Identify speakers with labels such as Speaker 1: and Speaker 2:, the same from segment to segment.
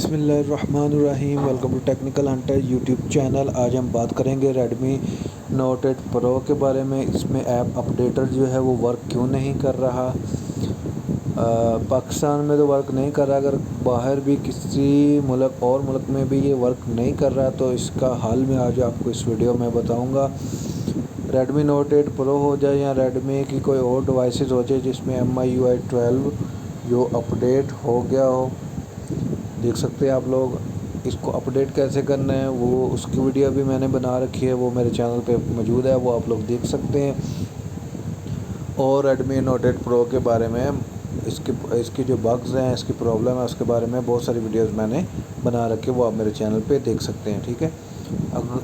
Speaker 1: बिस्मिल्लाहिर्रहमानिर्रहीम। Welcome to technical hunter YouTube channel. आज हम बात करेंगे रेडमी नोट 8 प्रो के बारे में। इसमें ऐप अपडेटर जो है वो वर्क क्यों नहीं कर रहा। पाकिस्तान में तो वर्क नहीं कर रहा, अगर बाहर भी किसी मुल्क में भी ये वर्क नहीं कर रहा तो इसका हल मैं आज आपको इस वीडियो में बताऊंगा। रेडमी नोट 8 प्रो हो जाए या रेडमी की कोई और डिवाइसेस हो जाए जिसमें MIUI 12 जो अपडेट हो गया हो, देख सकते हैं आप लोग। इसको अपडेट कैसे करना है वो उसकी वीडियो भी मैंने बना रखी है, वो मेरे चैनल पे मौजूद है, वो आप लोग देख सकते हैं। और रेडमी नोट 8 प्रो के बारे में इसकी जो बग्स हैं, इसकी प्रॉब्लम है, उसके बारे में बहुत सारी वीडियोस मैंने बना रखी है, वो आप मेरे चैनल पे देख सकते हैं। ठीक है,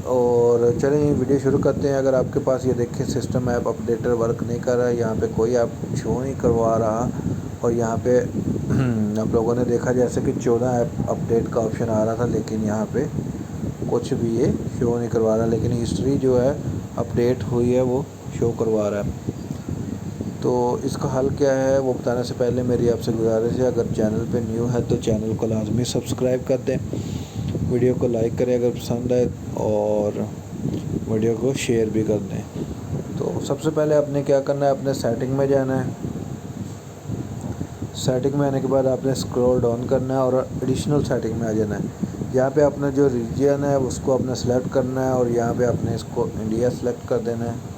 Speaker 1: और चलें ये वीडियो शुरू करते हैं। अगर आपके पास ये देखें सिस्टम ऐप अपडेटर वर्क नहीं कर रहा है, यहाँ पे कोई ऐप शो नहीं करवा रहा, और यहाँ पे आप लोगों ने देखा जैसे कि 14 ऐप अपडेट का ऑप्शन आ रहा था, लेकिन यहाँ पे कुछ भी ये शो नहीं करवा रहा, लेकिन हिस्ट्री जो है अपडेट हुई है वो शो करवा रहा है। तो इसका हल क्या है वो बताने से पहले मेरी आपसे गुजारिश है, अगर चैनल पे न्यू है तो चैनल को लाजमी सब्सक्राइब कर दें, वीडियो को लाइक करें अगर पसंद आए, और वीडियो को शेयर भी कर दें। तो सबसे पहले आपने क्या करना है, अपने सेटिंग में जाना है। सेटिंग में आने के बाद आपने स्क्रॉल डाउन करना है और एडिशनल सेटिंग में आ जाना है। यहाँ पे अपना जो रीजन है उसको आपने सेलेक्ट करना है, और यहाँ पे आपने इसको इंडिया सेलेक्ट कर देना है।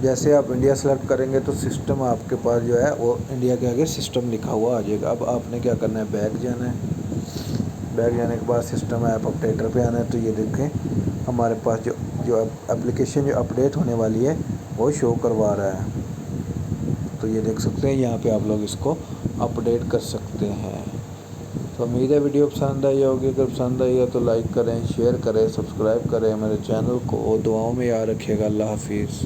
Speaker 1: जैसे आप इंडिया सेलेक्ट करेंगे तो सिस्टम आपके पास जो है वो इंडिया के आगे सिस्टम लिखा हुआ आ जाएगा। अब आपने क्या करना है, बैक जाना है। बैक जाने के बाद सिस्टम ऐप अपडेटर पे आना है। तो ये देखें हमारे पास जो एप्लीकेशन जो अपडेट होने वाली है वो शो करवा रहा है। तो ये देख सकते हैं, यहाँ पे आप लोग इसको अपडेट कर सकते हैं। तो उम्मीद है वीडियो पसंद आई होगी। अगर पसंद आई है तो लाइक करें, शेयर करें, सब्सक्राइब करें मेरे चैनल को। दुआओं में याद रखिएगा। अल्लाह हाफिज़।